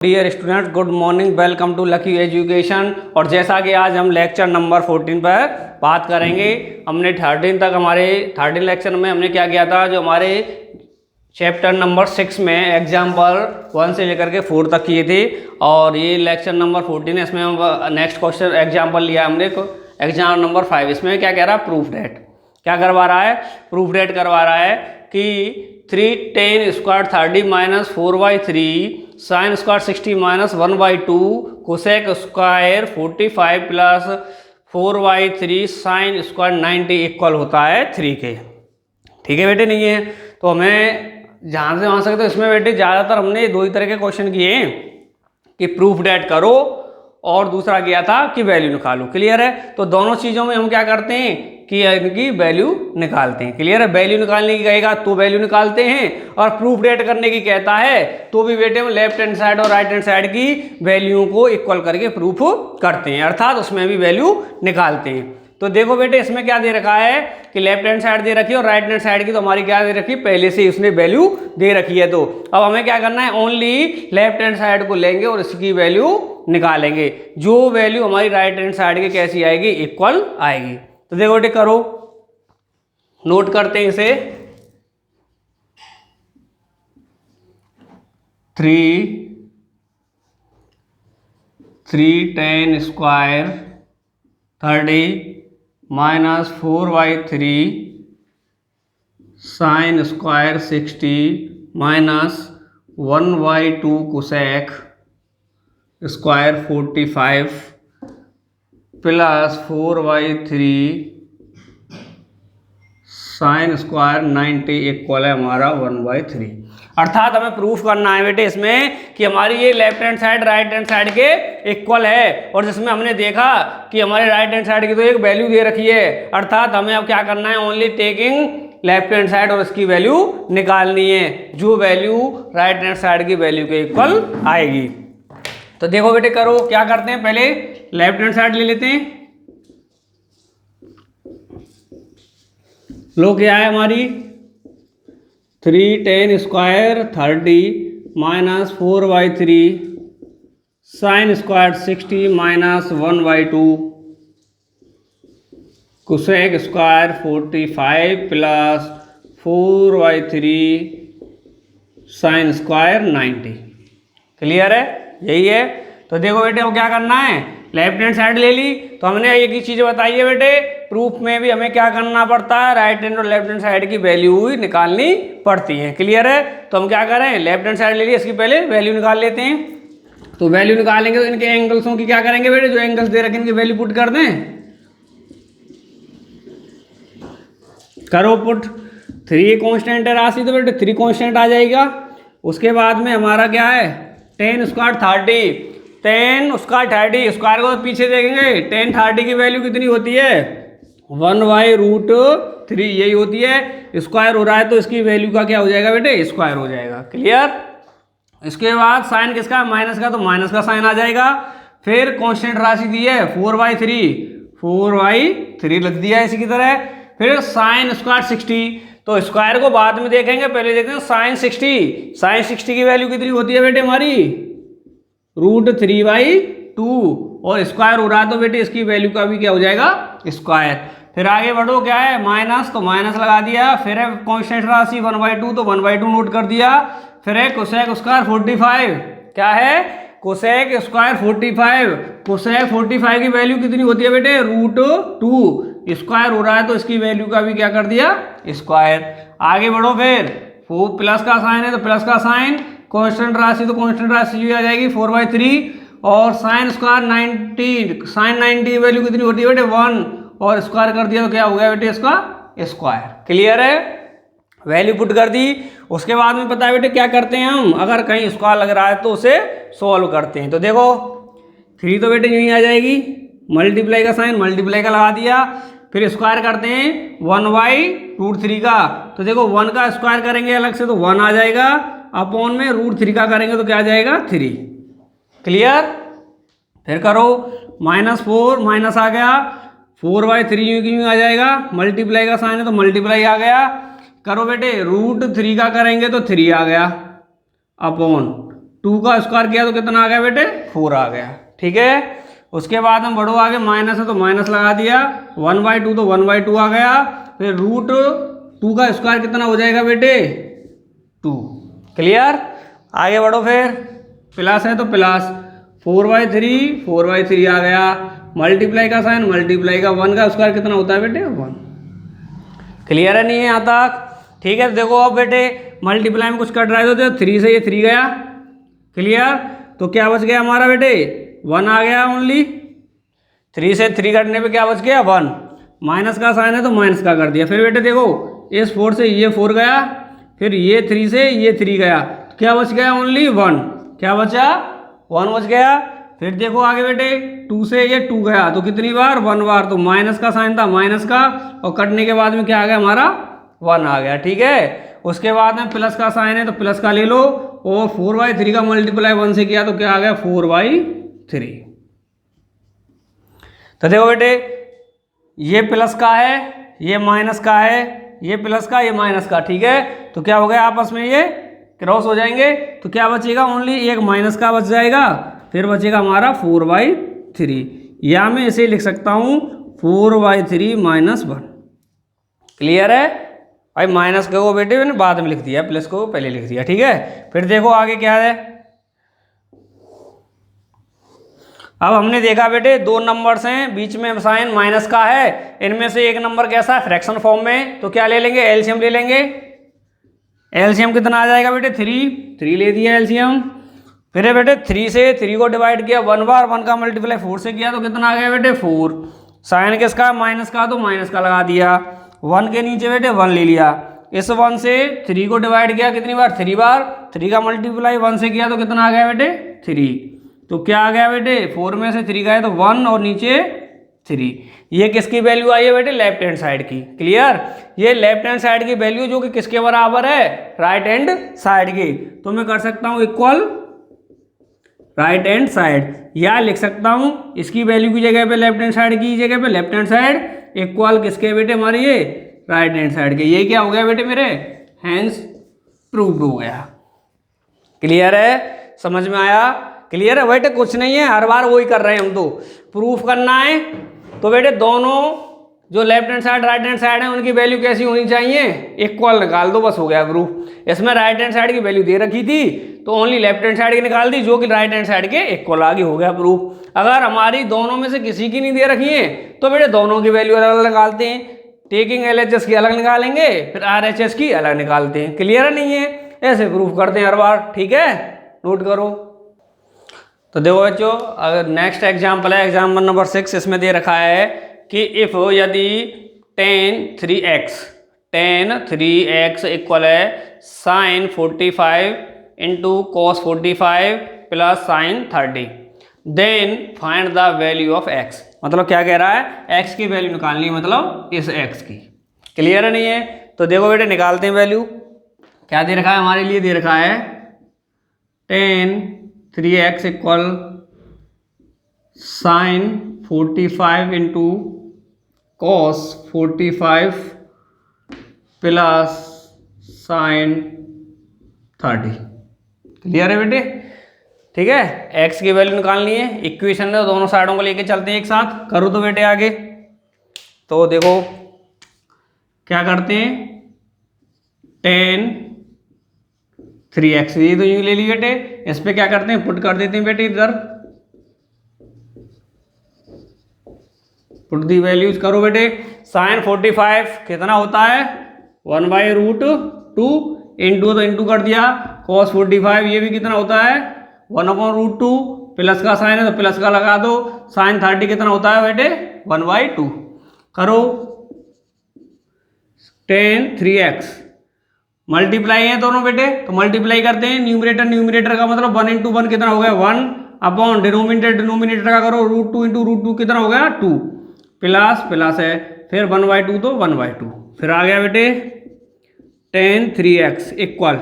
Dear student, good morning, welcome to Lucky Education. और जैसा कि आज हम लेक्चर नंबर 14 पर बात करेंगे। हमने 13 तक हमारे 13 लेक्चर में हमने क्या किया था, जो हमारे चैप्टर नंबर 6 में एग्जाम्पल 1 से लेकर के 4 तक किए थे। और ये लेक्चर नंबर 14 है, इसमें हम नेक्स्ट क्वेश्चन एग्जाम्पल लिया हमने एग्जाम नंबर 5। इसमें क्या कह रहा है, प्रूफ डेट क्या करवा रहा है, प्रूफ डेट करवा रहा है कि 3 tan square 30 minus 4/3 sine square 60 minus 1/2 cosec square 45 plus 4/3 sine square 90 equal होता है 3 के। ठीक है बेटे, नहीं है तो हमें जहाँ से वहाँ सकते, तो इसमें बेटे ज़्यादातर हमने दो ही तरह के क्वेश्चन किए हैं कि प्रूफ डेट करो और दूसरा किया था कि वैल्यू निकालो। क्लियर है? तो दोनों चीज़ों में हम क्या करते हैं कि इनकी वैल्यू निकालते हैं। क्लियर है? वैल्यू निकालने की कहेगा तो वैल्यू निकालते हैं, और प्रूफ डेट करने की कहता है तो भी बेटे हम लेफ्ट हैंड साइड और राइट हैंड साइड की वैल्यू को इक्वल करके प्रूफ करते हैं, अर्थात उसमें भी वैल्यू निकालते हैं। तो देखो बेटे, इसमें क्या दे रखा है कि लेफ्ट हैंड साइड दे रखी है और राइट हैंड साइड की तो हमारी क्या दे रखी है, पहले से उसने वैल्यू दे रखी है। तो अब हमें क्या करना है, ओनली लेफ्ट हैंड साइड को लेंगे और इसकी वैल्यू निकालेंगे। जो वैल्यू हमारी राइट हैंड साइड की कैसी आएगी, इक्वल आएगी। तो देखो बेटे, करो, नोट करते हैं इसे। 3 tan square 30 minus 4/3 sine square 60 minus 1/2 cosec square 45 plus 4/3 sine square 90 equal है हमारा 1/3। अर्थात हमें प्रूफ करना है बेटे इसमें कि हमारी ये left hand side right hand side के इक्वल है, और जिसमें हमने देखा कि हमारे राइट हैंड साइड की तो एक वैल्यू दे रखी है। अर्थात हमें अब क्या करना है, only taking left hand side और इसकी वैल्यू निकालनी है, जो वैल्यू राइट हैंड साइड की वैल्यू के इक्वल आएगी। तो देखो बेटे, करो, क्या करते हैं, पहले लेफ्ट हैंड साइड ले लेते हैं। लो क्या है हमारी, 3 tan square 30 minus 4/3 sine square 60 minus 1/2 cosec square 45 plus 4/3 sine square 90। Clear है? यही है। तो देखो बेटे, अब क्या करना है, लेफ्ट हैंड साइड ले ली तो हमने एक ही चीज़ बताई है बेटे, प्रूफ में भी हमें क्या करना पड़ता है, राइट हैंड और लेफ्ट हैंड साइड की वैल्यू ही निकालनी पड़ती है। क्लियर है? तो हम क्या करें, लेफ्ट हैंड साइड ले ली, इसकी पहले वैल्यू निकाल लेते हैं। तो वैल्यू निकालेंगे तो इनके एंगल्सों की क्या करेंगे बेटे, जो एंगल्स दे रखे इनकी वैल्यू पुट कर दें। करो पुट। 3 कॉन्स्टेंट है राशि, तो बेटे 3 कॉन्स्टेंट आ जाएगा। उसके बाद में हमारा क्या है, tan square 30, tan square 30 square को पीछे देखेंगे, tan 30 की वैल्यू कितनी होती है, 1/√3 यही होती है। स्क्वायर हो रहा है तो इसकी वैल्यू का क्या हो जाएगा बेटे, स्क्वायर हो जाएगा। क्लियर? इसके बाद साइन किसका, माइनस का, तो माइनस का साइन आ जाएगा। फिर कांस्टेंट राशि दी है 4/3 लिख दिया इसी की तरह। फिर साइन स्क्वायर 60, तो स्क्वायर को बाद में देखेंगे, पहले देखते हैं साइन 60। साइन 60 की वैल्यू कितनी होती है बेटे हमारी, √3/2, और स्क्वायर हो रहा है तो बेटे इसकी वैल्यू का भी क्या हो जाएगा, स्क्वायर। फिर आगे बढ़ो, क्या है, माइनस, तो माइनस लगा दिया। फिर है कांस्टेंट राशि 1/2, तो 1/2 नोट कर दिया। फिर है कोसेक स्क्वायर 45, क्या है, कोसेक स्क्वायर 45। कोसेक 45 की वैल्यू कितनी होती है बेटे, √2, स्क्वायर हो रहा है तो इसकी वैल्यू का भी क्या कर दिया, स्क्वायर। आगे बढ़ो, फिर प्लस का साइन है तो प्लस का साइन, कांस्टेंट राशि तो कांस्टेंट राशि आ जाएगी 4/3, और साइन स्क्वायर 90, साइन 90 की वैल्यू कितनी होती है बेटे 1, और स्क्वायर कर दिया तो क्या हो गया बेटे इसका स्क्वायर। क्लियर है? वैल्यू पुट कर दी। उसके बाद में पता है बेटे क्या करते हैं हम, अगर कहीं स्क्वायर लग रहा है तो उसे सॉल्व करते हैं। तो देखो 3 तो बेटे यहीं आ जाएगी, मल्टीप्लाई का साइन, मल्टीप्लाई का लगा दिया। फिर स्क्वायर करते हैं 1/√3 का, तो देखो 1 का स्क्वायर करेंगे अलग से तो 1 आ जाएगा, अपॉन में √3 का करेंगे तो क्या आ जाएगा 3। क्लियर? फिर करो, -4 माइनस आ गया, 4/3 यूं की यूं आ जाएगा, मल्टीप्लाई का साइन है तो मल्टीप्लाई आ गया। करो बेटे, √3 का करेंगे तो 3 आ गया, अपॉन 2 का स्क्वायर किया तो कितना आ गया बेटे 4 आ गया। ठीक है, उसके बाद हम बढ़ो आगे, माइनस है तो माइनस लगा दिया, 1/2 तो 1/2 आ गया। फिर रूट 2 का स्क्वायर कितना हो जाएगा बेटे 2। क्लियर, आगे बढ़ो, फिर प्लस है तो प्लस 4/3 आ गया, मल्टीप्लाई का साइन मल्टीप्लाई का, 1 का स्क्वायर कितना होता है बेटे 1। क्लियर है नहीं है यहाँ तक? ठीक है, देखो अब बेटे मल्टीप्लाई में कुछ कट रहा है तो 3 से ये 3 गया। क्लियर, तो क्या बच गया हमारा बेटे 1 आ गया ओनली। 3 से 3 कटने पे क्या बच गया 1, माइनस का साइन है तो माइनस का कर दिया। फिर बेटे देखो इस 4 से ये 4 गया, फिर ये 3 से ये 3 गया, तो क्या बच गया ओनली 1। क्या बचा 1 बच गया। फिर देखो आगे बेटे 2 से ये 2 गया तो कितनी बार 1 बार, तो माइनस का साइन था माइनस का, और कटने के बाद में क्या आ गया हमारा 1 आ गया। ठीक है, उसके बाद में प्लस का साइन है तो प्लस का ले लो, और 4/3 का मल्टीप्लाई 1 से किया तो क्या आ गया 4/3। तो देखो बेटे ये प्लस का है, ये माइनस का है, ये प्लस का ये माइनस का। ठीक है, तो क्या हो गया आपस में ये क्रॉस हो जाएंगे, तो क्या बचेगा ओनली एक माइनस का बच जाएगा, फिर बचेगा हमारा 4/3, या मैं इसे लिख सकता हूँ 4/3 - 1। क्लियर है भाई, माइनस को बेटे मैंने बाद में लिख दिया, प्लस को पहले लिख दिया। ठीक है, फिर देखो आगे क्या है। अब हमने देखा बेटे 2 नंबर्स हैं, बीच में साइन माइनस का है, इनमें से एक नंबर कैसा है फ्रैक्शन फॉर्म में, तो क्या ले लेंगे एलसीएम ले लेंगे। एलसीएम कितना आ जाएगा बेटे 3 ले दिया एलसीएम। फिर बेटे 3 से 3 को डिवाइड किया 1 बार, 1 का मल्टीप्लाई 4 से किया तो कितना आ गया बेटे 4। साइन किसका माइनस का, तो माइनस का लगा दिया, 1 के नीचे बेटे 1 ले लिया। इस 1 से 3 को डिवाइड किया कितनी बार 3 बार, 3 का मल्टीप्लाई 1 से किया तो कितना आ गया बेटे 3। तो क्या आ गया बेटे 4 में से 3 गए तो 1 और नीचे 3। ये किसकी वैल्यू आई है बेटे लेफ्ट हैंड साइड की। क्लियर, ये लेफ्ट हैंड साइड की वैल्यू जो कि किसके बराबर है राइट हैंड साइड की। तो मैं कर सकता हूँ इक्वल राइट हैंड साइड, या लिख सकता हूँ इसकी वैल्यू की जगह पे लेफ्ट हैंड साइड की जगह पे लेफ्ट हैंड साइड इक्वल किसके बेटे हमारे ये राइट हैंड साइड के। ये क्या हो गया बेटे मेरे हैंस प्रूव्ड हो गया। क्लियर है, समझ में आया। क्लियर है बेटे, कुछ नहीं है, हर बार वही कर रहे हैं हम, तो प्रूफ करना है। तो बेटे दोनों जो left hand side right hand side है उनकी वैल्यू कैसी होनी चाहिए इक्वल, निकाल दो बस हो गया प्रूफ। इसमें राइट हैंड साइड की वैल्यू दे रखी थी तो ओनली लेफ्ट हैंड साइड की निकाल दी जो कि राइट हैंड साइड के इक्वल आगे हो गया प्रूफ। अगर हमारी दोनों में से किसी की नहीं दे रखी है तो बेटे दोनों की वैल्यू अलग अलग निकालते हैं, टेकिंग LHS की अलग निकालेंगे फिर RHS की अलग निकालते हैं। क्लियर है नहीं है, ऐसे प्रूफ करते हैं हर बार। ठीक है, नोट करो। तो देखो बच्चों अगर नेक्स्ट एग्जाम्पल है एग्जाम्पल नंबर 6, इसमें दे रखा है कि इफ यदि tan 3x इक्वल है sin 45 into cos 45 plus sin 30 then find the value of x। मतलब क्या कह रहा है x की वैल्यू निकालनी है, मतलब इस x की। क्लियर है नहीं है, तो देखो बेटे निकालते हैं वैल्यू। क्या दे रखा है हमारे लिए, दे रखा है tan 3x equal sin 45 into cos 45 plus sin 30। Clear है बेटे, ठीक है। x की वैल्यू निकालनी है, इक्वेशन में दोनों साइडों को लेके चलते हैं एक साथ। करो तो बेटे आगे। तो देखो क्या करते हैं tan 3x ये तो यूं ले ली बेटे, इस पे क्या करते हैं पुट कर देते हैं बेटे इधर, पुट दी वैल्यूज करो बेटे। sin 45 कितना होता है 1/√2 इंटू तो इंटू कर दिया, cos 45 ये भी कितना होता है 1/√2 प्लस का साइन है तो प्लस का लगा दो, sin 30 कितना होता है बेटे 1/2। करो tan 3x मल्टीप्लाई है दोनों बेटे, तो मल्टीप्लाई करते हैं न्यूमरेटर न्यूमरेटर का मतलब 1 इंटू 1 कितना हो गया 1 अपॉन डिनोमिनेटर डिनोमिनेटर का करो √2 इंटू √2 कितना हो गया 2 प्लस प्लस है फिर 1/2 तो 1/2 फिर आ गया बेटे tan 3x इक्वल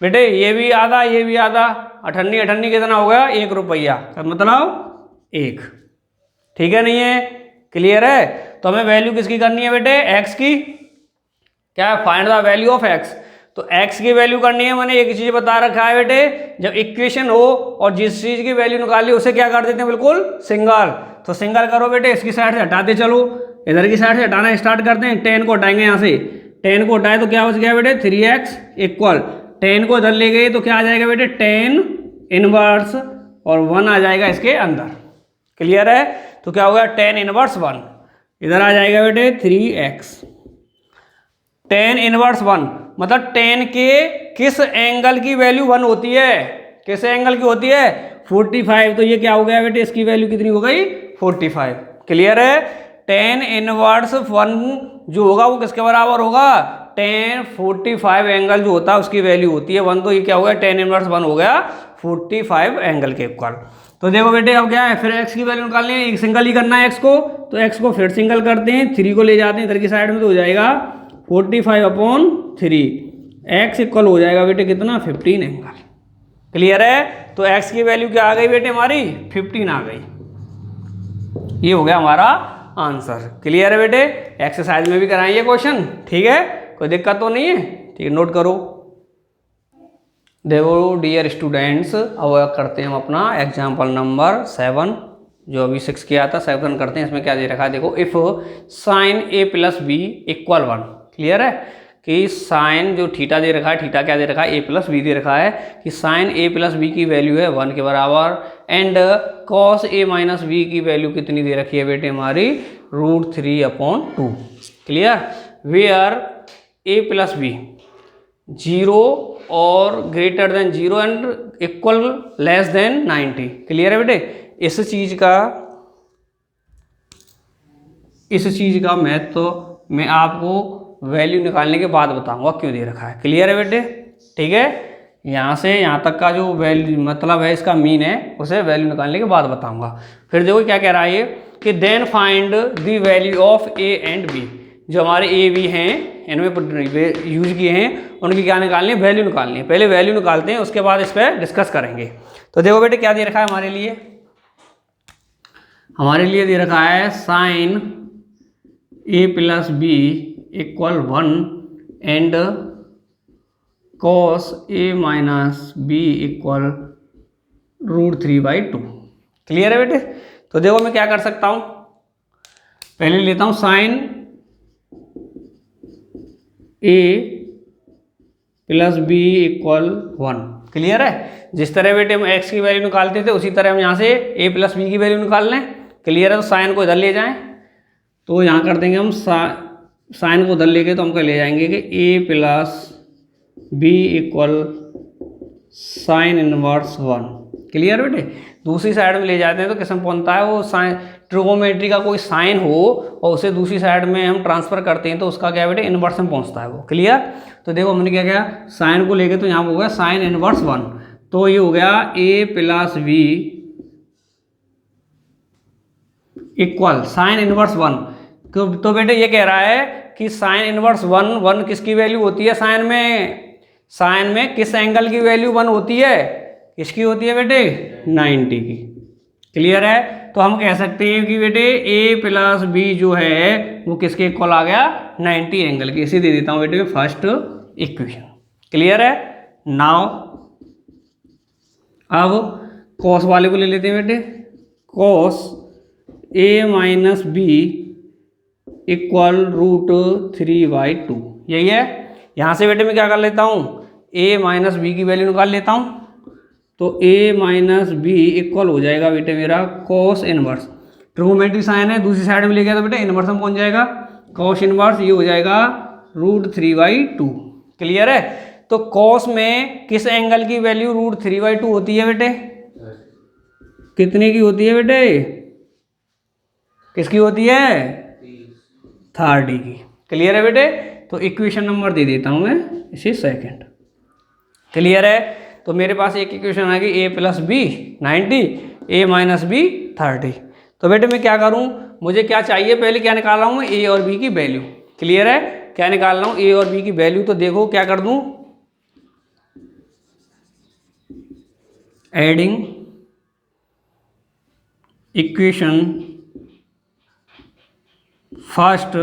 बेटे ये भी आधा ये भी आधा, अठन्नी अठन्नी कितना हो गया 1 रुपया मतलब 1। ठीक है नहीं है, क्लियर है। तो हमें वैल्यू किसकी करनी है बेटे x की, क्या है find the value of x। तो x की वैल्यू करनी है, मैंने एक चीज बता रखा है बेटे, जब इक्वेशन हो और जिस चीज की वैल्यू निकाली उसे क्या कर देते हैं, बिल्कुल सिंगल। तो सिंगल करो बेटे, इसकी साइड से हटाते चलो, इधर की साइड से हटाना स्टार्ट करते हैं। 10 को हटाएंगे यहाँ से, 10 को हटाए तो क्या बच गया बेटे 3x इक्वल 10 को इधर ले गए तो क्या आ जाएगा बेटे 10 इनवर्स और 1 आ जाएगा इसके अंदर। क्लियर है? तो क्या होगा 10 इनवर्स 1, इधर आ जाएगा बेटे 3x। 10 इनवर्स 1 मतलब 10 के किस एंगल की वैल्यू 1 होती है, किस एंगल की होती है 45। तो ये क्या हो गया बेटे, इसकी वैल्यू कितनी हो गई 45। क्लियर है? 10 इनवर्स 1 जो होगा वो किसके बराबर होगा 10 45 एंगल जो होता है उसकी वैल्यू होती है 1। तो ये क्या हो गया 10 इनवर्स 1 हो गया 45 एंगल के इक्वल। तो देखो बेटे अब क्या है, फिर x की वैल्यू निकालनी है, एक सिंगल ही करना है x को, तो x को फिर सिंगल करते हैं, 3 को ले जाते हैं इधर की साइड में तो हो जाएगा 45/3। x इक्वल हो जाएगा बेटे कितना 15 एंगल। क्लियर है? तो x की वैल्यू क्या आ गई बेटे हमारी 15 आ गई। ये हो गया हमारा आंसर। क्लियर है बेटे? एक्सरसाइज में भी कराएंगे क्वेश्चन, ठीक है, कोई दिक्कत तो नहीं है? ठीक है, नोट करो। देखो डियर स्टूडेंट्स, अब करते हैं हम अपना एग्जाम्पल नंबर 7, जो अभी 6 किया था 7 करते हैं। इसमें क्या दे रखा है देखो, if sine a plus b equal 1। Clear है कि साइन जो थीटा दे रखा है, थीटा क्या दे रखा है a प्लस बी दे रखा है कि साइन a प्लस बी की वैल्यू है 1 के बराबर, and cos a minus b की वैल्यू कितनी दे रखी है बेटे हमारी √3/2। Clear? Where a plus b 0 और greater than 0 and equal less than 90। Clear है बेटे? इस चीज का मैथ तो मैं आपको वैल्यू निकालने के बाद बताऊंगा क्यों दे रखा है। क्लियर है बेटे? ठीक है, यहाँ से यहाँ तक का जो वैल्यू मतलब है इसका मीन है उसे वैल्यू निकालने के बाद बताऊंगा। फिर देखो क्या कह रहा है ये कि then find the value of a and b। जो हमारे ए बी हैं इनमें यूज किए हैं उनकी क्या निकालनी है, वैल्यू निकालनी है। पहले वैल्यू निकालते हैं, उसके बाद इस पर डिस्कस करेंगे। तो देखो बेटे क्या दे रखा है हमारे लिए, हमारे लिए दे रखा है sine a plus b equal 1 and cos a minus b equal √3/2। Clear है बेटे? तो देखो मैं क्या कर सकता हूँ, पहले लेता हूँ sine a plus b equal 1। Clear है? जिस तरह बेटे हम x की वैल्यू निकालते थे उसी तरह हम यहाँ से a प्लस बी की वैल्यू निकाल लें। क्लियर है? तो साइन को इधर ले जाएं, तो यहाँ कर देंगे हम साइन को उधर लेके तो हम ले जाएंगे कि a plus b equal sine inverse 1। Clear बेटे? दूसरी साइड में ले जाते हैं तो किसमें पहुंचता है वो साइन, ट्रिगोनोमेट्री का कोई साइन हो और उसे दूसरी साइड में हम ट्रांसफर करते हैं तो उसका क्या बेटे इनवर्स में पहुंचता है वो। क्लियर? तो देखो हमने क्या किया, साइन को लेके तो यहाँ हो गया साइन इनवर्स 1, तो ये हो गया a plus b equal sine inverse 1। तो बेटे ये कह रहा है कि साइन इनवर्स 1 किसकी वैल्यू होती है, साइन में किस एंगल की वैल्यू 1 होती है, किसकी होती है बेटे 90 की। क्लियर है? तो हम कह सकते हैं कि बेटे a प्लस बी जो है वो किसके इक्वल आ गया 90 एंगल की। इसे दे देता हूँ बेटे फर्स्ट इक्वेशन। क्लियर है? नाउ अब कॉस वाले को ले लेते हैं बेटे, cos a minus b equal √3/2। यही है। यहाँ से बेटे मैं क्या कर लेता हूँ, a माइनस बी की वैल्यू निकाल लेता हूँ, तो a माइनस बी इक्वल हो जाएगा बेटे मेरा कॉस इनवर्स, ट्रिगोनोमेट्री साइन है दूसरी साइड में ले गया तो बेटे इनवर्स में पहुंच जाएगा, कॉस इनवर्स ये हो जाएगा √3/2। क्लियर है? तो कॉस में किस एंगल की वैल्यू √3/2 होती है बेटे, कितने की होती है बेटे, किसकी होती है 30 की। क्लियर है बेटे? तो इक्वेशन नंबर दे देता हूं मैं इसे सेकंड। क्लियर है? तो मेरे पास एक इक्वेशन आ गई a plus b 90, a minus b 30। तो बेटे मैं क्या करूं, मुझे क्या चाहिए, पहले क्या निकाल रहा हूं मैं a और b की वैल्यू। क्लियर है? क्या निकाल रहा हूं a और b की वैल्यू, तो देखो क्या कर दूं, adding equation first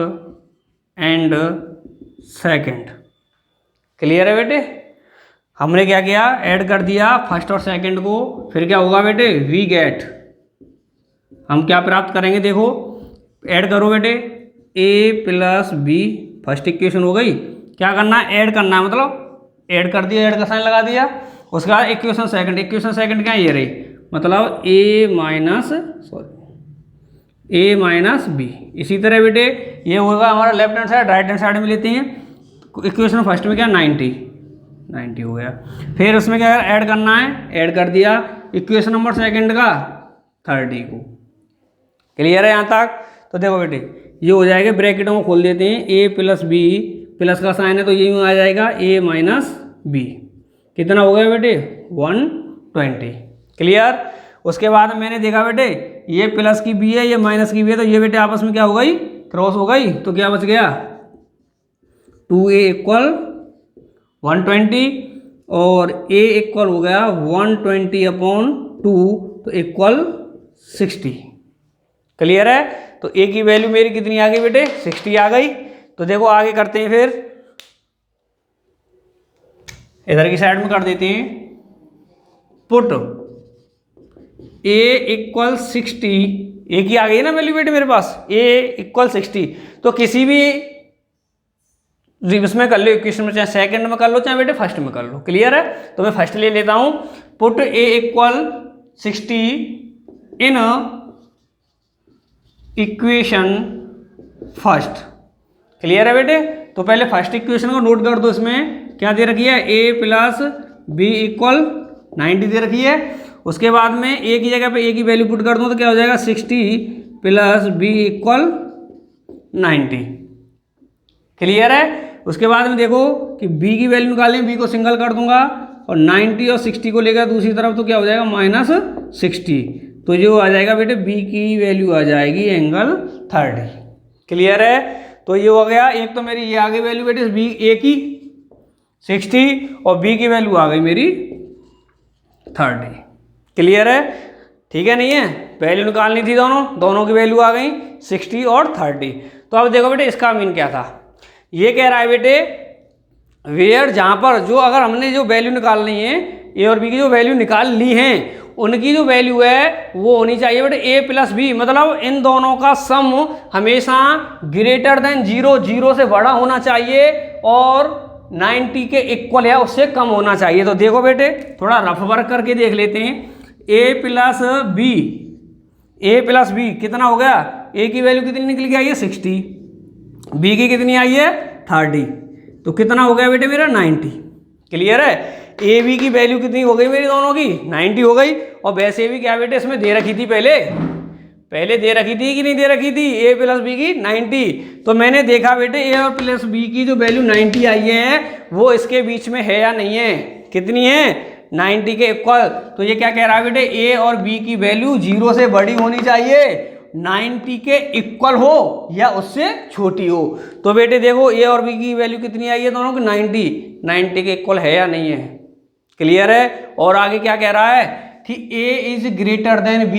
and second. Clear है बेटे। हमने क्या किया, ऐड कर दिया फर्स्ट और सेकंड को, फिर क्या होगा बेटे, वी गेट, हम क्या प्राप्त करेंगे, देखो ऐड करो बेटे, a plus b, first equation हो गई। क्या करना है, ऐड करना है, मतलब ऐड कर दिया, ऐड का साइन लगा दिया। उसके बाद इक्वेशन सेकंड क्या ये रही, मतलब a माइनस बी। इसी तरह बेटे ये होगा हमारा left hand side, right hand side में लेते हैं। इक्वेशन फर्स्ट में क्या 90 हो गया। फिर उसमें क्या ऐड करना है, ऐड कर दिया इक्वेशन नंबर सेकंड का 30 को। क्लियर है यहाँ तक। तो देखो बेटे ये हो जाएगा, ब्रैकेटों को खोल देते हैं, a प्लस बी, प्लस का साइन है तो ये आ जाएगा a माइनस बी। कितना हो गया बेटे, 120। क्लियर। उसके बाद मैंने देखा बेटे ये प्लस की बी है, ये माइनस की बी है, तो ये बेटे आपस में क्या हो गई, क्रॉस हो गई। तो क्या बच गया, 2a इक्वल 120 और a इक्वल हो गया 120/2, तो इक्वल 60। क्लियर है। तो a की वैल्यू मेरी कितनी आ गई बेटे, 60 आ गई। तो देखो आगे करते हैं, फिर इधर की साइड में कर देते हैं, पुट a इक्वल 60, a की आ गई है ना वैल्यू बेटे मेरे पास, a इक्वल 60। तो किसी भी इसमें कर लो, इक्वेशन में, चाहे सेकंड में कर लो चाहे बेटे फर्स्ट में कर लो। क्लियर है। तो मैं फर्स्ट ले लेता हूं, put a equal 60 in equation first. Clear है बेटे। तो पहले फर्स्ट इक्वेशन को नोट कर दो, इसमें क्या दे रखी है, a प्लस बी इक्वल 90 दे रखी है। उसके बाद में a की जगह पे a की वैल्यू पुट कर दूं तो क्या हो जाएगा, 60 प्लस बी इक्वल 90। क्लियर है। उसके बाद में देखो कि b की वैल्यू निकालें, b को सिंगल कर दूंगा और 90 और 60 को लेकर दूसरी तरफ, तो क्या हो जाएगा -60। तो जो आ जाएगा बेटे b की वैल्यू आ जाएगी एंगल 30। क्लियर है। तो ये हो गया, एक तो मेरी ये आ गई वैल्यू बेटे b a की 60 और b की वैल्यू आ गई मेरी 30। क्लियर है। ठीक है, नहीं है, वैल्यू निकालनी थी, दोनों की वैल्यू आ गई 60 और 30। तो अब देखो बेटे इसका मीन क्या था, ये कह रहा है बेटे वेयर, जहां पर जो अगर हमने जो वैल्यू निकालनी है, ए और बी की जो वैल्यू निकाल ली है, उनकी जो वैल्यू है वो होनी चाहिए बेटे a प्लस बी, मतलब इन दोनों का सम हमेशा ग्रेटर देन 0 से बड़ा होना चाहिए और 90 के इक्वल या उससे कम होना चाहिए। तो देखो बेटे थोड़ा रफ वर्क करके देख लेते हैं, a प्लस बी कितना हो गया, a की वैल्यू कितनी निकल के आई है 60, b की कितनी आई है 30, तो कितना हो गया बेटे मेरा 90। क्लियर है। ए बी की वैल्यू कितनी हो गई मेरी, दोनों की 90 हो गई। और वैसे भी क्या बेटे इसमें दे रखी थी, पहले दे रखी थी कि नहीं दे रखी थी, a प्लस बी की 90। तो मैंने देखा बेटे a और प्लस बी की जो वैल्यू 90 आई है वो इसके बीच में है या नहीं है, कितनी है 90 के इक्वल। तो ये क्या कह रहा है बेटे, a और b की वैल्यू 0 से बड़ी होनी चाहिए, 90 के इक्वल हो या उससे छोटी हो। तो बेटे देखो a और b की वैल्यू कितनी आई है दोनों की 90 के इक्वल है या नहीं है। क्लियर है। और आगे क्या कह रहा है कि a is greater than b।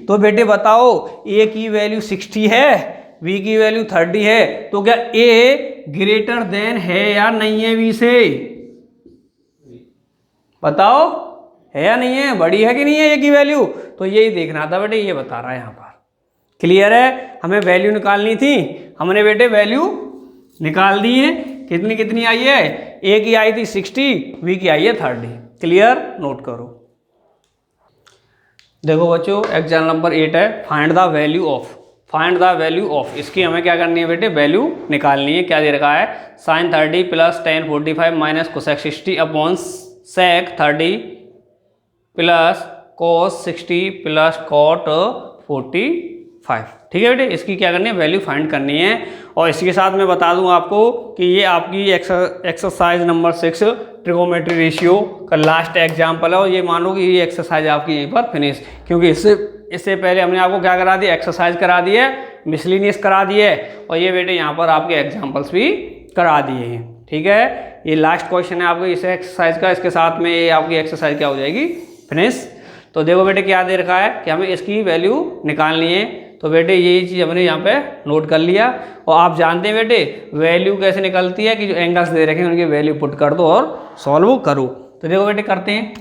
तो बेटे बताओ a की वैल्यू 60 है, b की वैल्यू 30 है, तो क्या a ग्रेटर देन है या नहीं है b से, बताओ है या नहीं है, बड़ी है कि नहीं है a की वैल्यू। तो यही देखना था बेटे, ये बता रहा है यहाँ पर। क्लियर है। हमें वैल्यू निकालनी थी, हमने बेटे वैल्यू निकाल दी है। कितनी आई है, a की आई थी 60, b की आई है 30। क्लियर, नोट करो। देखो बच्चों एग्जाम्पल नंबर 8 है, फाइंड द वैल्यू ऑफ। इसकी हमें क्या करनी है बेटे, वैल्यू निकालनी है। क्या दे रखा है, sine 30 plus tan 45 minus cosec 60 upon sec 30 plus cos 60 plus cot 45। ठीक है बेटे, इसकी क्या करनी है, वैल्यू फाइंड करनी है। और इसके साथ मैं बता दूं आपको कि ये आपकी एक्सरसाइज नंबर 6 ट्रिगोनोमेट्री रेशियो का लास्ट एग्जाम्पल है। और ये मानो कि ये एक्सरसाइज आपकी यहीं पर फिनिश, क्योंकि इससे पहले हमने आपको क्या करा दिया, एक्सरसाइज करा दी है, मिसलिनियस करा दी है, और ये बेटे यहाँ पर आपके एग्जाम्पल्स भी करा दिए हैं। ठीक है, ये लास्ट क्वेश्चन है आपके इस एक्सरसाइज का। इसके साथ में ये आपकी एक्सरसाइज क्या हो जाएगी, फिनिश। तो देखो बेटे क्या दे रखा है कि हमें इसकी वैल्यू निकालनी है। तो बेटे यही चीज़ हमने यहाँ पे नोट कर लिया। और आप जानते हैं बेटे वैल्यू कैसे निकलती है कि जो एंगल्स दे रखे हैं उनकी वैल्यू पुट कर दो और सॉल्व करो। तो देखो बेटे करते हैं।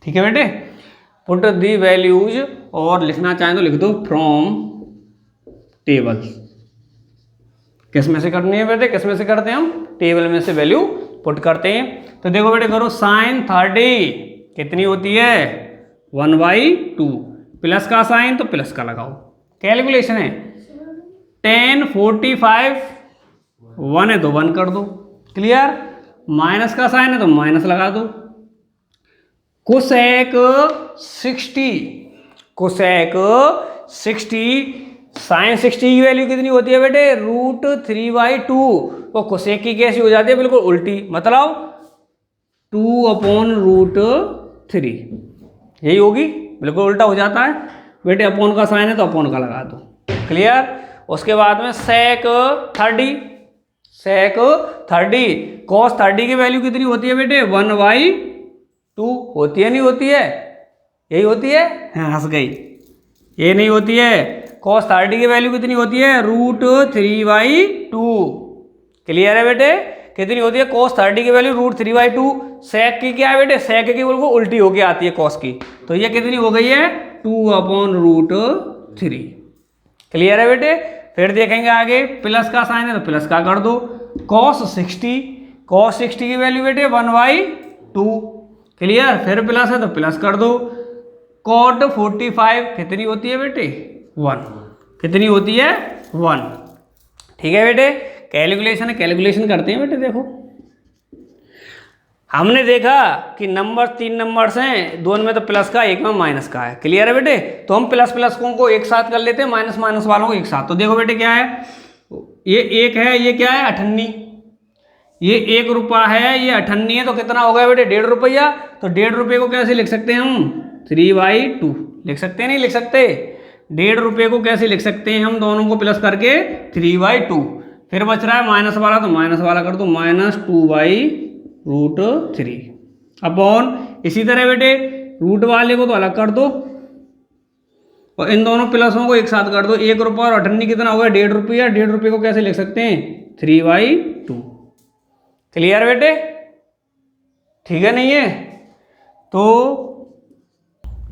ठीक है बेटे, पुट दी वैल्यूज, और लिखना चाहें तो लिख दो फ्रॉम टेबल। किस में से करनी है बेटे, किस में से करते हैं हम, टेबल में से वैल्यू पुट करते हैं। तो देखो बेटे करो, साइन 30 कितनी होती है 1/2, प्लस का साइन तो प्लस का लगाओ, कैलकुलेशन है 10 45 1 है तो 1 कर दो, क्लियर। माइनस का साइन है तो माइनस लगा दो। कोसेक 60, कोसेक 60, साइन 60 की वैल्यू कितनी होती है बेटे √3/2। वो कोसेक की कैसी हो जाती है, बिल्कुल उल्टी, मतलब 2/√3, यही होगी, बिल्कुल उल्टा हो जाता है बेटे। अपोन का साइन है तो अपोन का लगा दो, क्लियर। उसके बाद में सेक 30, सेक 30, कॉस 30 की वैल्यू कितनी होती है बेटे 1/2 होती है, नहीं होती है, यही होती है, हाँ हंस गई, ये नहीं होती है। कॉस 30 की वैल्यू कितनी होती है √3/2, क्लियर है बेटे, कितनी होती है कॉस 30 की वैल्यू √3/2। सेक की क्या है बेटे, सेक की बिल्कुल उल्टी होके आती है कॉस की, तो ये कितनी हो गई है 2/√3, क्लियर है बेटे। फिर देखेंगे आगे, प्लस का साइन है तो प्लस का कर दो। कॉस 60, कॉस 60 की वैल्यू बेटे 1/2, क्लियर। फिर प्लस है तो प्लस कर दो। कॉट 45 कितनी होती है बेटे 1, कितनी होती है 1, ठीक है बेटे। कैलकुलेशन है, कैलकुलेशन करते हैं बेटे। देखो हमने देखा कि नंबर 3 नंबर्स हैं, 2 में तो प्लस का, 1 में माइनस का है, क्लियर है बेटे। तो हम प्लस प्लस को एक साथ कर लेते हैं, माइनस माइनस वालों को एक साथ। तो देखो बेटे क्या है, ये 1 है, ये क्या है 98, ये 1 रुपया है, ये 98 है, तो कितना हो गया बेटे 1.5 रुपया। तो 1.5 रुपये को कैसे लिख सकते हैं हम 3/2 लिख सकते हैं, नहीं लिख सकते। 1.5 रुपये को कैसे लिख सकते हैं हम, दोनों को प्लस करके 3/2। फिर बच रहा है माइनस वाला, तो माइनस वाला कर दो -2/√3 अपॉन, इसी तरह बेटे रूट वाले को तो अलग कर दो और इन दोनों प्लसों को एक साथ कर दो। 1 रुपया और 98 कितना हो गया 1.5 रुपया। 1.5 रुपये को कैसे लिख सकते हैं 3/2, क्लियर बेटे, ठीक है, नहीं है। तो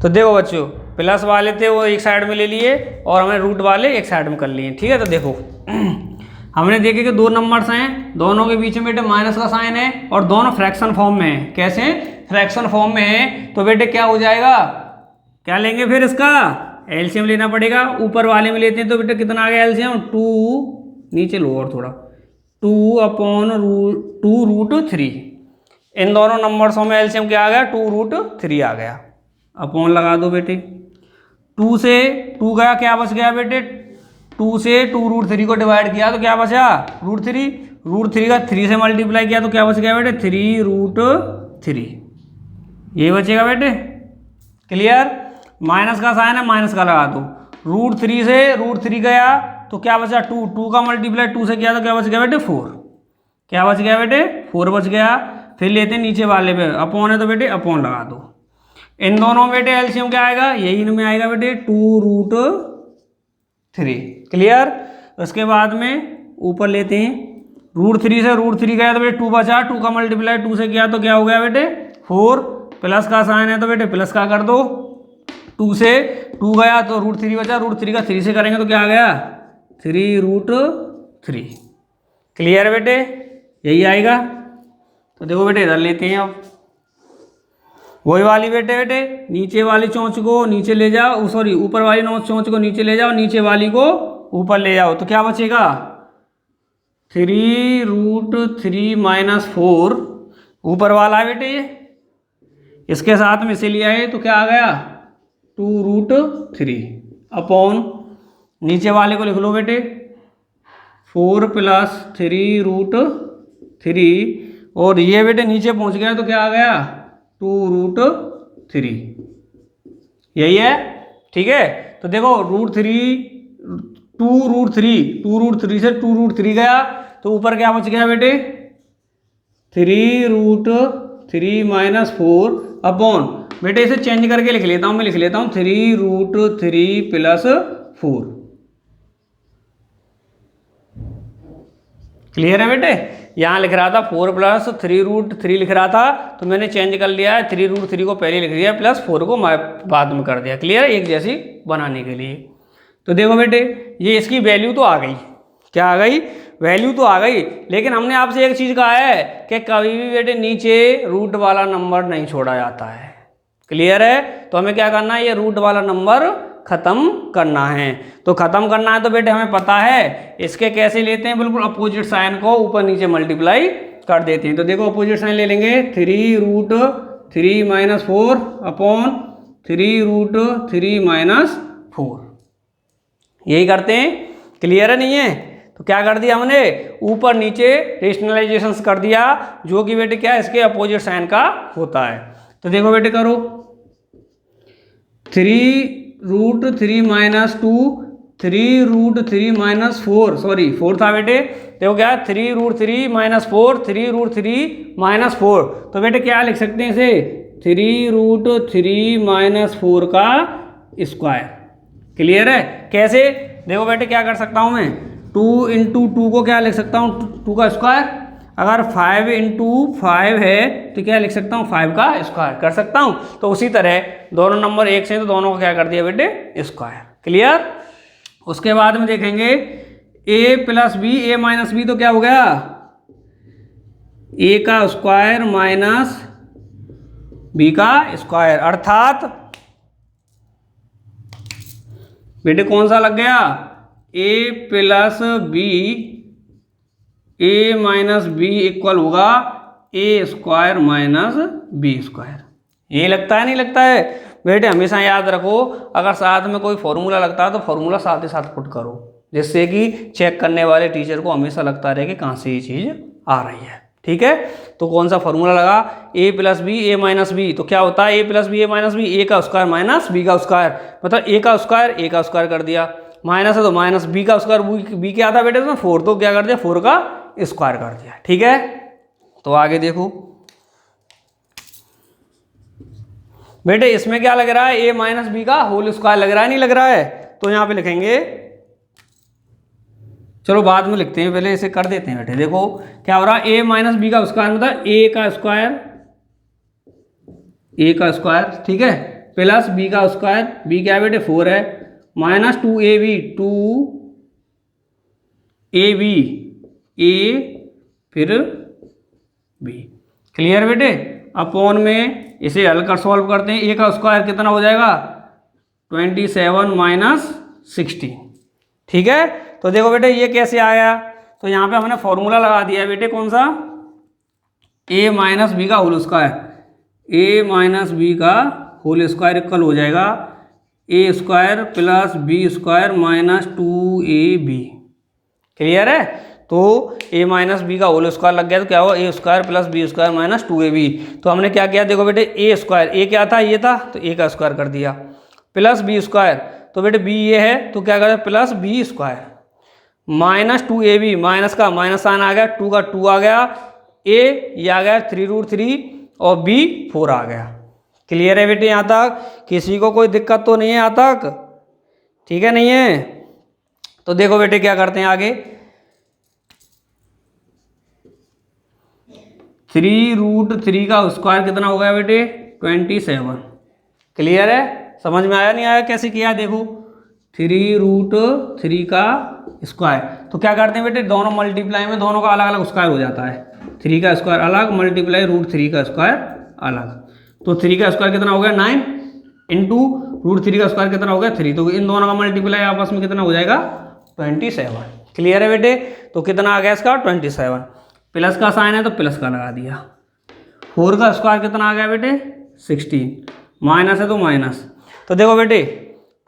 देखो बच्चों, प्लस वाले थे वो एक साइड में ले लिए और हमने रूट वाले एक साइड में कर लिए, ठीक है। तो देखो हमने देखे कि 2 नंबर्स हैं, दोनों के बीच में बेटे माइनस का साइन है और दोनों फ्रैक्शन फॉर्म में है। कैसे, फ्रैक्शन फॉर्म में है, तो बेटे क्या हो जाएगा, क्या लेंगे फिर इसका एलसीएम लेना पड़ेगा। ऊपर वाले में लेते हैं तो बेटे कितना आ गया एलसीएम 2, नीचे लो और थोड़ा 2/√3। इन दोनों नंबर्सों में एलसीएम क्या आ गया 2√3 आ गया। अपॉन लगा दो बेटे, 2 से 2 गया, क्या बच गया बेटे 2 से 2√3 को डिवाइड किया तो क्या बचा √3, √3 का 3 से मल्टीप्लाई किया तो क्या बच गया बेटे 3√3, ये बचेगा बेटे, क्लियर। माइनस का साइन है, माइनस का लगा दो। √3 से √3 गया तो क्या बचा 2, 2 का मल्टीप्लाई 2 से किया तो क्या बच गया बेटे 4, क्या बच गया बेटे 4 बच गया। फिर लेते हैं नीचे वाले पे, अपॉन है तो बेटे अपॉन लगा दो। इन दोनों में बेटे एलसीएम क्या आएगा, यही इनमें आएगा बेटे 2√3, क्लियर। उसके बाद में ऊपर लेते हैं, √3 से √3 गया तो बेटे 2 बचा, 2 का मल्टीप्लाई 2 से किया तो क्या हो गया बेटे 4, प्लस का साइन है तो बेटे प्लस का कर दो। 2 से 2 गया तो √3 बचा, √3 का 3 से करेंगे तो क्या आ गया 3√3, क्लियर बेटे, यही आएगा। तो देखो बेटे इधर लेते हैं अब वही वाली बेटे नीचे वाली चोंच को नीचे ले जाओ, सॉरी ऊपर वाली चोंच को नीचे ले जाओ, नीचे वाली को ऊपर ले जाओ, तो क्या बचेगा 3√3 - 4 ऊपर वाला है बेटे ये, इसके साथ में इसे लिया है तो क्या आ गया 2√3 अपॉन नीचे वाले को लिख लो बेटे 4 + 3√3 और ये बेटे नीचे पहुंच गया तो क्या आ गया 2√3, यही है, ठीक है। तो देखो √3 से 2√3 गया तो ऊपर क्या बच गया बेटे 3√3 3 माइनस 4 अपॉन, बेटे इसे चेंज करके लिख लेता हूँ, मैं लिख लेता हूँ 3√3 प्लस 4। क्लियर है बेटे? यहाँ लिख रहा था 4 प्लस 3√3 लिख रहा था, तो मैंने चेंज कर लिया है, 3√3 को पहले लिख दिया प्लस 4 को बाद में कर दिया। क्लियर है? एक जैसी बनाने के लिए। तो देखो बेटे, ये इसकी वैल्यू तो आ गई। क्या आ गई? वैल्यू तो आ गई। लेकिन हमने आपसे एक चीज़ कहा है कि कभी भी बेटे नीचे रूट वाला नंबर नहीं छोड़ा जाता है। क्लियर है? तो हमें क्या करना है, ये रूट वाला नंबर खत्म करना है। तो खत्म करना है तो बेटे हमें पता है इसके कैसे लेते हैं, बिल्कुल अपोजिट साइन को ऊपर नीचे मल्टीप्लाई कर देते हैं। तो देखो अपोजिट साइन ले लेंगे, 3√3 माइनस 4 अपॉन 3√3 माइनस 4, यही करते हैं। क्लियर है नहीं है? तो क्या कर दिया हमने, ऊपर नीचे रेशनलाइजेशन कर दिया, जो कि बेटे क्या है, इसके अपोजिट साइन का होता है। तो देखो बेटे करो, 3√3 माइनस 2, 3√3 माइनस 4, सॉरी 4 था बेटे। देखो क्या, 3√3 माइनस 4, 3√3 माइनस 4। तो बेटे क्या लिख सकते हैं इसे, 3√3 माइनस 4 का स्क्वायर। क्लियर है? कैसे? देखो बेटे क्या कर सकता हूँ मैं, 2 इंटू 2 को क्या लिख सकता हूँ, 2 का स्क्वायर। अगर 5 इंटू 5 है तो क्या लिख सकता हूँ, 5 का स्क्वायर कर सकता हूँ। तो उसी तरह दोनों नंबर एक से, तो दोनों को क्या कर दिया बेटे, स्क्वायर। क्लियर? उसके बाद में देखेंगे a plus B, A minus B, तो क्या हो गया, a का स्क्वायर माइनस b का स्क्वायर, अर्थात बेटे कौन सा लग गया, a plus b, a minus b equal होगा a square minus b square. ये लगता है नहीं लगता है? बेटे हमेशा याद रखो, अगर साथ में कोई फॉर्मूला लगता है तो फॉर्मूला साथ ही साथ पुट करो, जिससे कि चेक करने वाले टीचर को हमेशा लगता रहे कि कहाँ से ये चीज़ आ रही है। ठीक है? तो कौन सा फॉर्मूला लगा, a plus B, A minus B, तो क्या होता है a plus B, A minus B, A का स्क्वायर माइनस बी का स्क्वायर, मतलब a का स्क्वायर कर दिया, माइनस है तो माइनस बी का स्क्वायर, बी क्या था बेटे उसमें 4, तो क्या कर दिया 4 का स्क्वायर कर दिया। ठीक है? तो आगे देखो बेटे, इसमें क्या लग रहा है, a माइनस बी का होल स्क्वायर लग रहा है, नहीं लग रहा है? तो यहाँ पे लिखेंगे, चलो बाद में लिखते हैं, पहले इसे कर देते हैं बेटे। देखो क्या हो रहा है, a माइनस बी का स्क्वायर मतलब a का स्क्वायर, ठीक है, प्लस b का स्क्वायर, b क्या है बेटे 4 है, माइनस 2ab, 2ab a फिर b। क्लियर बेटे? अपॉन में इसे हल कर सॉल्व करते हैं, a का स्क्वायर कितना हो जाएगा, 27 माइनस 16। ठीक है? तो देखो बेटे ये कैसे आया, तो यहाँ पे हमने फॉर्मूला लगा दिया बेटे, कौन सा, a माइनस बी का whole square, a minus B का होल स्क्वायर इक्वल हो जाएगा a square plus b square minus 2ab। Clear है? तो a माइनस बी का होल स्क्वायर लग गया तो क्या होगा, a square plus b square minus 2ab। तो हमने क्या किया, देखो बेटे a स्क्वायर, a क्या था, ये था, तो a का स्क्वायर कर दिया, प्लस बी स्क्वायर, तो बेटे b ये है तो क्या करें, plus b square minus 2ab, minus का माइनस साइन आ गया, 2 का 2 आ गया, a ये आ गया 3√3 और b 4 आ गया। क्लियर है बेटे? यहाँ तक किसी को कोई दिक्कत तो नहीं है यहाँ तक? ठीक है नहीं है? तो देखो बेटे क्या करते हैं आगे, 3√3 का स्क्वायर कितना हो गया बेटे, 27। क्लियर है? समझ में आया नहीं आया कैसे किया? देखो 3√3 का स्क्वायर, तो क्या करते हैं बेटे, दोनों मल्टीप्लाई में दोनों का अलग अलग स्क्वायर हो जाता है, 3 का स्क्वायर अलग मल्टीप्लाई √3 का स्क्वायर अलग। तो 3 का स्क्वायर कितना हो गया 9 इंटू √3 का स्क्वायर कितना हो गया 3, तो इन दोनों का मल्टीप्लाई आपस में कितना हो जाएगा 27। क्लियर है बेटे? तो कितना आ गया इसका 27, प्लस का साइन है तो प्लस का लगा दिया, 4 का स्क्वायर कितना आ गया बेटे 16, माइनस है तो माइनस। तो देखो बेटे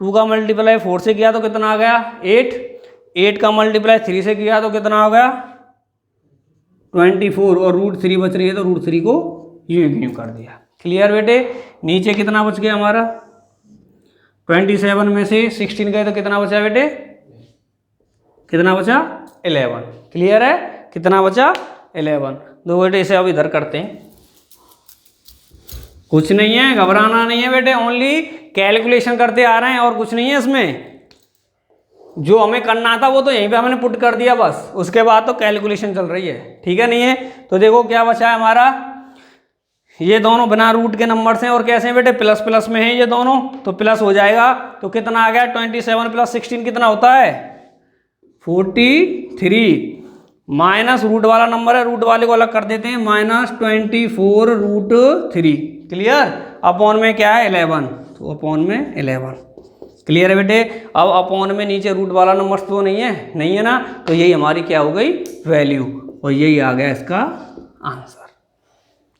2 का मल्टीप्लाई 4 से किया तो कितना आ गया 8, 8 का मल्टीप्लाई 3 से किया तो कितना हो गया 24, और √3 बच रही है तो √3 को यूं कर दिया। क्लियर बेटे? नीचे कितना बच गया हमारा, 27 में से 16 गए तो कितना बचा बेटे, कितना बचा 11। क्लियर है? कितना बचा 11। दो बेटे इसे अब इधर करते हैं, कुछ नहीं है, घबराना नहीं है बेटे, ओनली कैलकुलेशन करते आ रहे हैं और कुछ नहीं है इसमें। जो हमें करना था वो तो यहीं पे हमने पुट कर दिया बस, उसके बाद तो कैलकुलेशन चल रही है, ठीक है नहीं है। तो देखो क्या बचा है हमारा, ये दोनों बिना रूट के नंबर्स हैं और कैसे हैं बेटे, प्लस प्लस में हैं ये दोनों, तो प्लस हो जाएगा। तो कितना आ गया, 27 + 16 कितना होता है 43, माइनस रूट वाला नंबर है, रूट वाले को अलग कर देते हैं, -24√3, क्लियर। अपॉन में क्या है 11, तो अपॉन में 11, क्लियर है बेटे। अब अपॉन में नीचे रूट वाला नंबर तो नहीं है ना, तो यही हमारी क्या हो गई वैल्यू, और यही आ गया इसका आंसर,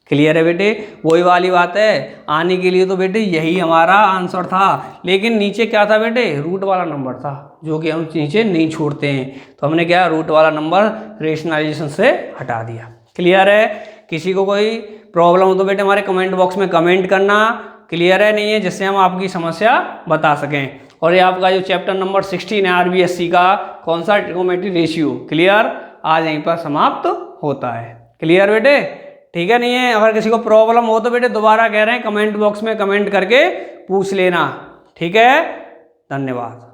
क्लियर है बेटे। वही वाली बात है, आने के लिए तो बेटे यही हमारा आंसर था, लेकिन नीचे क्या था बेटे, रूट वाला नंबर था, जो कि हम नीचे नहीं छोड़ते हैं, तो हमने क्या रूट वाला नंबर रेशनलाइजेशन से हटा दिया, क्लियर है। किसी को कोई प्रॉब्लम हो तो बेटे हमारे कमेंट बॉक्स में कमेंट करना, क्लियर है नहीं है, जिससे हम आपकी समस्या बता सकें। और ये आपका जो चैप्टर नंबर 16 है आरबीएससी का, कौन सा, ट्रिगोनोमेट्री रेशियो, क्लियर, आज यहीं पर समाप्त होता है, क्लियर बेटे, ठीक है नहीं है। अगर किसी को प्रॉब्लम हो तो बेटे दोबारा कह रहे हैं कमेंट बॉक्स में कमेंट करके पूछ लेना, ठीक है, धन्यवाद।